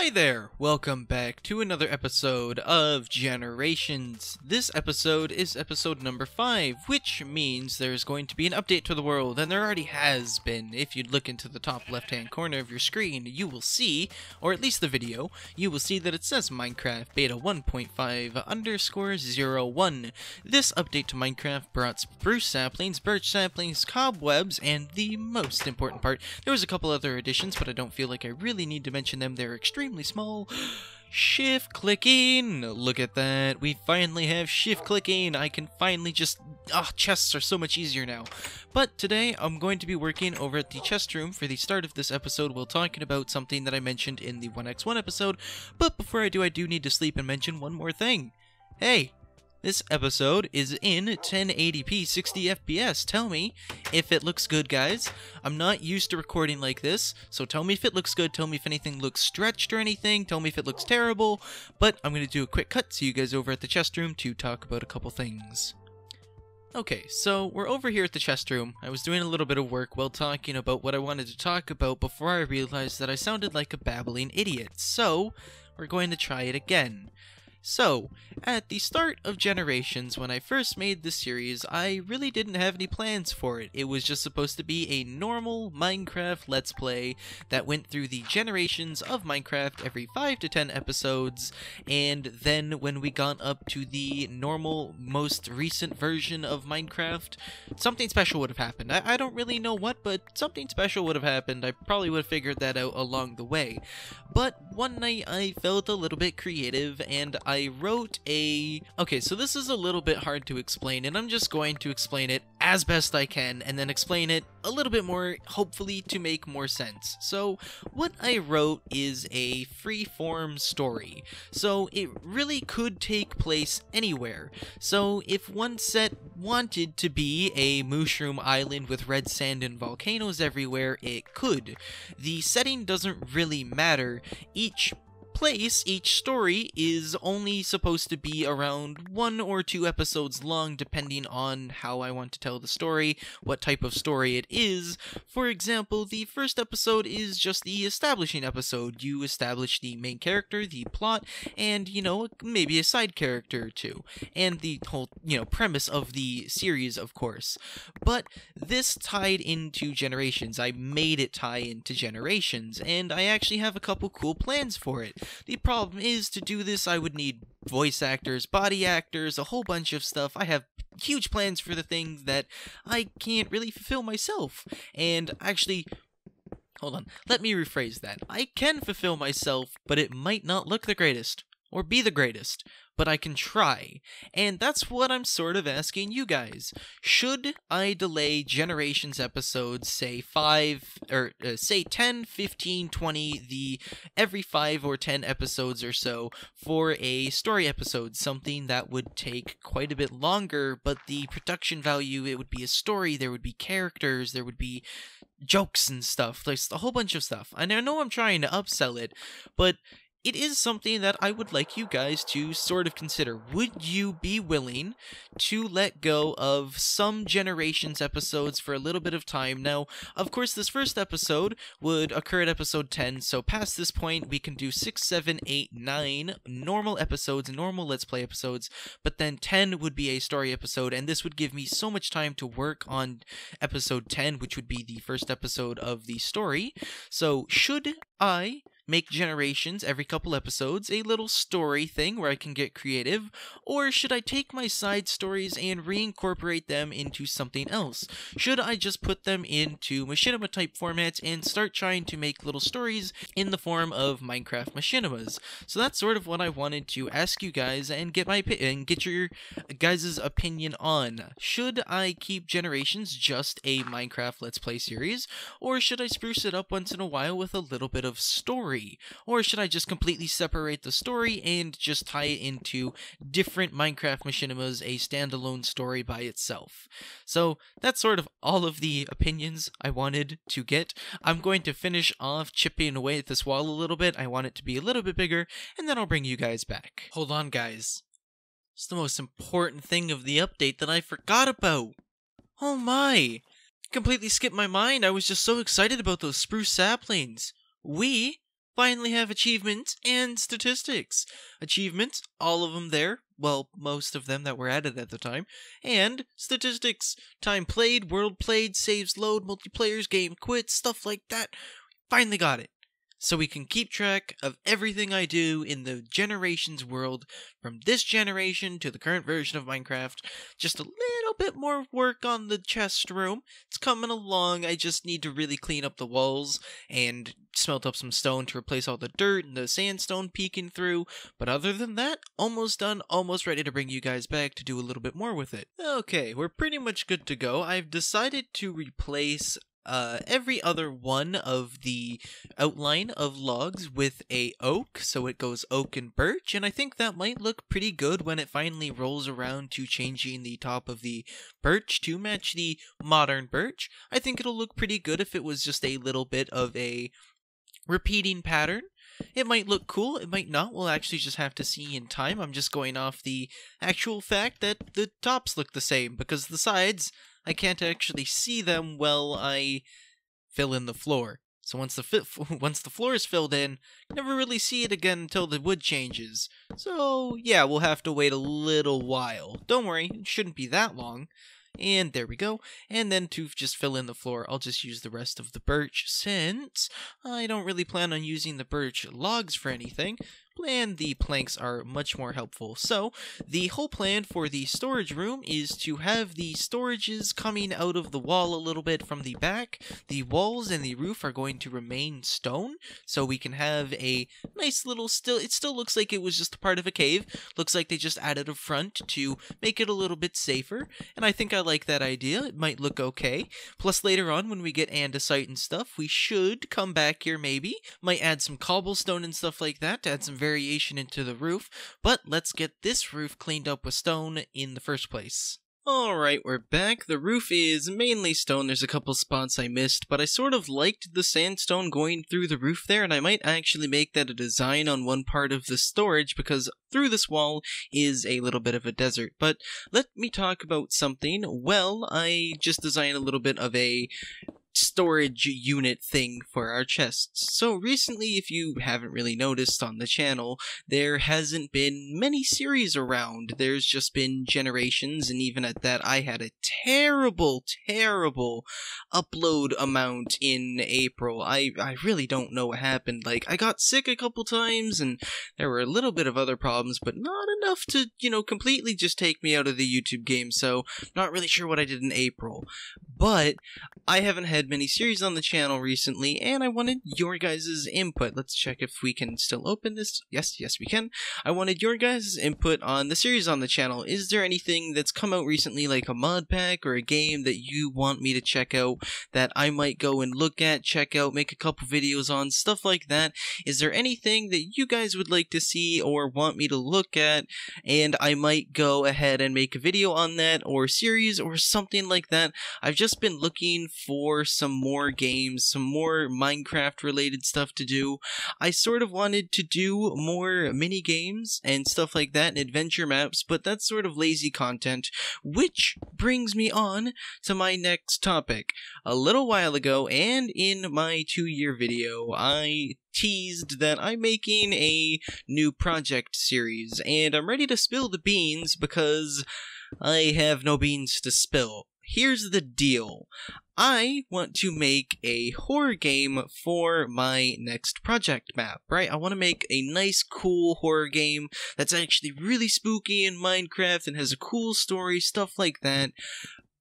Hi there, welcome back to another episode of Generations. This episode is episode number 5, which means there's going to be an update to the world, and there already has been. If you look into the top left-hand corner of your screen, you will see, or at least the video, you will see that it says Minecraft Beta 1.5_01. This update to Minecraft brought spruce saplings, birch saplings, cobwebs, and the most important part, there was a couple other additions, but I don't feel like I really need to mention them. They're extremely small. Shift clicking! Look at that. We finally have shift clicking. I can finally just... chests are so much easier now. But today, I'm going to be working over at the chest room for the start of this episode while talking about something that I mentioned in the 1x1 episode. But before I do need to sleep and mention one more thing. Hey! This episode is in 1080p 60 FPS. Tell me if it looks good, guys. I'm not used to recording like this, so tell me if it looks good, tell me if anything looks stretched or anything, tell me if it looks terrible, but I'm going to do a quick cut to you guys over at the chest room to talk about a couple things. Okay, so we're over here at the chest room. I was doing a little bit of work while talking about what I wanted to talk about before I realized that I sounded like a babbling idiot, so we're going to try it again. So, at the start of Generations, when I first made this series, I really didn't have any plans for it. It was just supposed to be a normal Minecraft Let's Play that went through the generations of Minecraft every 5 to 10 episodes, and then when we got up to the normal, most recent version of Minecraft, something special would have happened. I don't really know what, but something special would have happened. I probably would have figured that out along the way. But one night I felt a little bit creative, and I wrote a... Okay, so this is a little bit hard to explain, and I'm just going to explain it as best I can, and then explain it a little bit more, hopefully to make more sense. So, what I wrote is a free-form story. So, it really could take place anywhere. So, if one set wanted to be a mushroom island with red sand and volcanoes everywhere, it could. The setting doesn't really matter. Each story is only supposed to be around 1 or 2 episodes long, depending on how I want to tell the story, what type of story it is. For example, the first episode is just the establishing episode. You establish the main character, the plot, and, maybe a side character or two. And the whole, premise of the series, of course. But this tied into Generations. I made it tie into Generations, and I actually have a couple cool plans for it. The problem is, to do this, I would need voice actors, body actors, a whole bunch of stuff. I have huge plans for the things that I can't really fulfill myself. And actually, hold on, let me rephrase that. I can fulfill myself, but it might not look the greatest, or be the greatest. But I can try, and that's what I'm sort of asking you guys. Should I delay Generations episodes, say 10, 15, 20, every 5 or 10 episodes or so, for a story episode, something that would take quite a bit longer, but the production value, it would be a story, there would be characters, there would be jokes and stuff, like a whole bunch of stuff. And I know I'm trying to upsell it, but it is something that I would like you guys to sort of consider. Would you be willing to let go of some Generations episodes for a little bit of time? Now, of course, this first episode would occur at episode 10, so past this point, we can do 6, 7, 8, 9 normal episodes, normal Let's Play episodes, but then 10 would be a story episode, and this would give me so much time to work on episode 10, which would be the first episode of the story. So, should I make Generations every couple episodes a little story thing where I can get creative, or should I take my side stories and reincorporate them into something else? Should I just put them into machinima type formats and start trying to make little stories in the form of Minecraft machinimas? So that's sort of what I wanted to ask you guys and get your guys' opinion on. Should I keep Generations just a Minecraft Let's Play series, or should I spruce it up once in a while with a little bit of story? Or should I just completely separate the story and just tie it into different Minecraft machinimas, a standalone story by itself? So that's sort of all of the opinions I wanted to get. I'm going to finish off chipping away at this wall a little bit. I want it to be a little bit bigger, and then I'll bring you guys back. Hold on, guys. It's the most important thing of the update that I forgot about. Oh my! Completely skipped my mind. I was just so excited about those spruce saplings. We finally have achievements and statistics. Achievements, all of them there. Well, most of them that were added at the time. And statistics, time played, world played, saves load, multiplayers, game quit, stuff like that. Finally got it. So we can keep track of everything I do in the Generations world, from this generation to the current version of Minecraft. Just a little bit more work on the chest room. It's coming along. I just need to really clean up the walls and smelt up some stone to replace all the dirt and the sandstone peeking through. But other than that, almost done, almost ready to bring you guys back to do a little bit more with it. Okay, we're pretty much good to go. I've decided to replace every other one of the outline of logs with a oak, so it goes oak and birch, and I think that might look pretty good when it finally rolls around to changing the top of the birch to match the modern birch. I think it'll look pretty good if it was just a little bit of a repeating pattern. It might look cool, it might not, we'll actually just have to see in time. I'm just going off the actual fact that the tops look the same, because the sides, I can't actually see them while I fill in the floor. So once the floor is filled in, you never really see it again until the wood changes. So yeah, we'll have to wait a little while. Don't worry, it shouldn't be that long. And there we go. And then to just fill in the floor, I'll just use the rest of the birch, since I don't really plan on using the birch logs for anything, and the planks are much more helpful. So the whole plan for the storage room is to have the storages coming out of the wall a little bit from the back. The walls and the roof are going to remain stone, so we can have a nice little it still looks like it was just a part of a cave. Looks like they just added a front to make it a little bit safer, and I think I like that idea. It might look okay. Plus later on when we get andesite and stuff, we should come back here maybe. Might add some cobblestone and stuff like that to add some variation into the roof, but let's get this roof cleaned up with stone in the first place. Alright, we're back. The roof is mainly stone. There's a couple spots I missed, but I sort of liked the sandstone going through the roof there, and I might actually make that a design on one part of the storage, because through this wall is a little bit of a desert. But let me talk about something. Well, I just designed a little bit of a storage unit thing for our chests. So recently, if you haven't really noticed on the channel, there hasn't been many series around. There's just been Generations, and even at that, I had a terrible upload amount in April. I really don't know what happened. Like, I got sick a couple times, and there were a little bit of other problems, but not enough to, completely just take me out of the YouTube game, so not really sure what I did in April. But I haven't had many series on the channel recently, and I wanted your guys' input. Let's check if we can still open this. Yes, we can. I wanted your guys' input on the series on the channel. Is there anything that's come out recently, like a mod pack or a game that you want me to check out that I might go and look at, check out, make a couple videos on, stuff like that? Is there anything that you guys would like to see or want me to look at, and I might go ahead and make a video on that, or series, or something like that? I've just been looking for some more games, some more Minecraft related stuff to do. I sort of wanted to do more mini games and stuff like that and adventure maps, but that's sort of lazy content, which brings me on to my next topic. A little while ago, and in my 2-year video, I teased that I'm making a new project series, and I'm ready to spill the beans because I have no beans to spill. Here's the deal. I want to make a horror game for my next project map, right? I want to make a nice, cool horror game that's actually really spooky in Minecraft and has a cool story, stuff like that.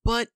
But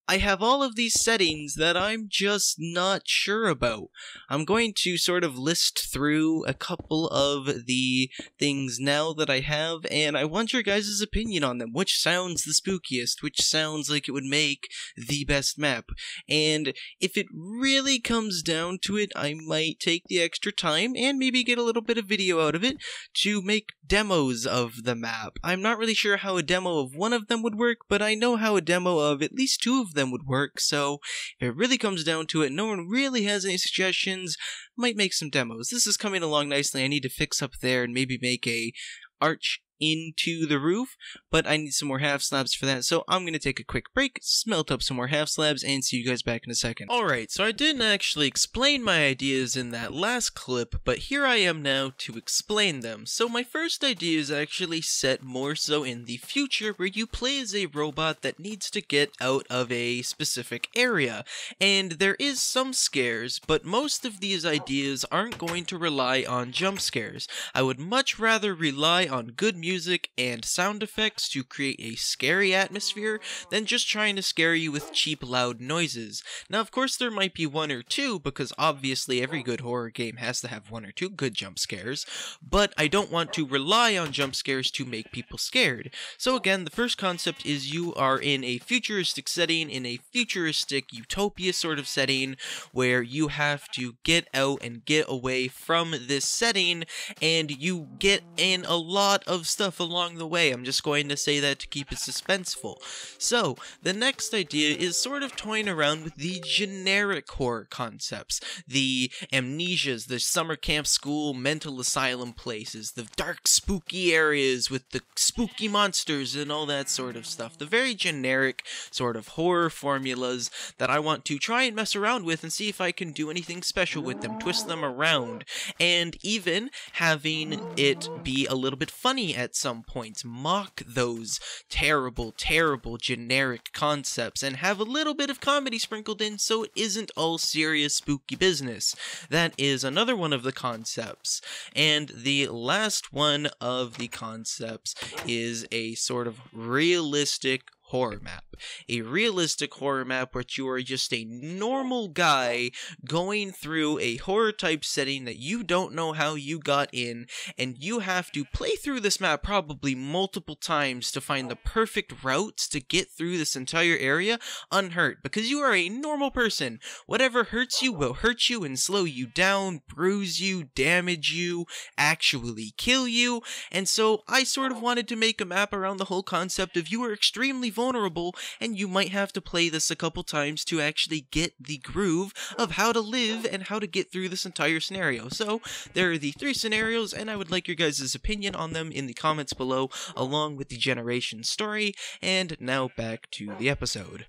I have all of these settings that I'm just not sure about. I'm going to sort of list through a couple of the things now that I have, and I want your guys' opinion on them. Which sounds the spookiest? Which sounds like it would make the best map? And if it really comes down to it, I might take the extra time and maybe get a little bit of video out of it to make demos of the map. I'm not really sure how a demo of one of them would work, but I know how a demo of at least 2 of them would work, so if it really comes down to it, no one really has any suggestions, might make some demos. This is coming along nicely. I need to fix up there and maybe make a arch into the roof, but I need some more half slabs for that, so I'm gonna take a quick break, smelt up some more half slabs, and see you guys back in a second. Alright, so I didn't actually explain my ideas in that last clip, but here I am now to explain them. So my first idea is actually set more so in the future, where you play as a robot that needs to get out of a specific area, and there is some scares, but most of these ideas aren't going to rely on jump scares. I would much rather rely on good music and sound effects to create a scary atmosphere than just trying to scare you with cheap loud noises. Now of course there might be one or two, because obviously every good horror game has to have one or two good jump scares, but I don't want to rely on jump scares to make people scared. So again, the first concept is you are in a futuristic setting, in a futuristic utopia sort of setting, where you have to get out and get away from this setting, and you get in a lot of stuff along the way. I'm just going to say that to keep it suspenseful. So, the next idea is sort of toying around with the generic horror concepts. The amnesias, the summer camp school, mental asylum places, the dark spooky areas with the spooky monsters and all that sort of stuff. The very generic sort of horror formulas that I want to try and mess around with and see if I can do anything special with them, twist them around, and even having it be a little bit funny at some points, mock those terrible, terrible generic concepts, and have a little bit of comedy sprinkled in so it isn't all serious spooky business. That is another one of the concepts. And the last one of the concepts is a sort of realistic horror map. A realistic horror map where you are just a normal guy going through a horror type setting that you don't know how you got in, and you have to play through this map probably multiple times to find the perfect routes to get through this entire area unhurt, because you are a normal person. Whatever hurts you will hurt you and slow you down, bruise you, damage you, actually kill you, and so I sort of wanted to make a map around the whole concept of you are extremely vulnerable, and you might have to play this a couple times to actually get the groove of how to live and how to get through this entire scenario. So, there are the 3 scenarios, and I would like your guys' opinion on them in the comments below, along with the generation story, and now back to the episode.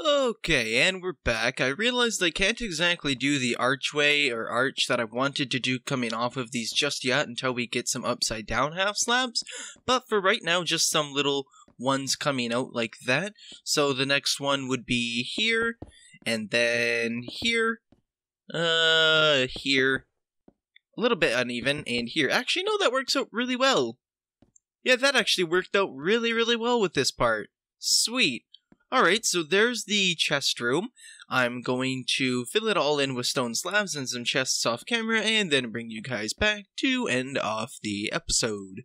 Okay, and we're back. I realized I can't exactly do the archway or arch that I wanted to do coming off of these just yet until we get some upside down half slabs, but for right now, just some little ones coming out like that. So the next one would be here, and then here, here, a little bit uneven, and here. Actually, no, that works out really well. Yeah, that actually worked out really, really well with this part. Sweet. Alright, so there's the chest room. I'm going to fill it all in with stone slabs and some chests off camera, and then bring you guys back to end off the episode.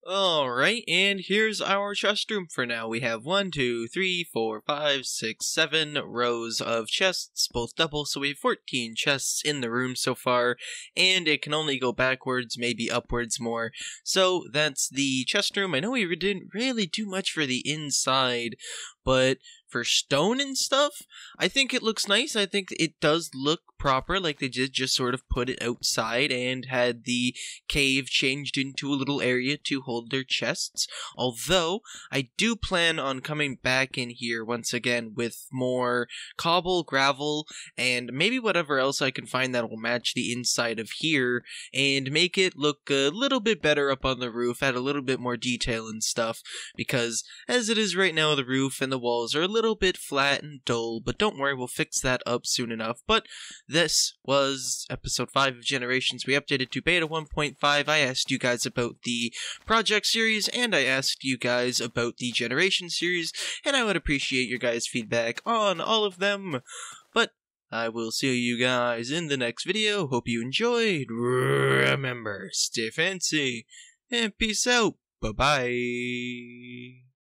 Alright, and here's our chest room for now. We have 1, 2, 3, 4, 5, 6, 7 rows of chests, both double, so we have 14 chests in the room so far, and it can only go backwards, maybe upwards more. So that's the chest room. I know we didn't really do much for the inside, but for stone and stuff, I think it looks nice. I think it does look proper, like they did just sort of put it outside and had the cave changed into a little area to hold their chests. Although, I do plan on coming back in here once again with more cobble, gravel, and maybe whatever else I can find that will match the inside of here and make it look a little bit better up on the roof, add a little bit more detail and stuff, because as it is right now, the roof and the walls are a little bit flat and dull, but don't worry, we'll fix that up soon enough. But this was episode 5 of Generations. We updated to beta 1.5. I asked you guys about the project series, and I asked you guys about the Generation series, and I would appreciate your guys' feedback on all of them. But I will see you guys in the next video. Hope you enjoyed. Remember, stay fancy, and peace out. Bye-bye.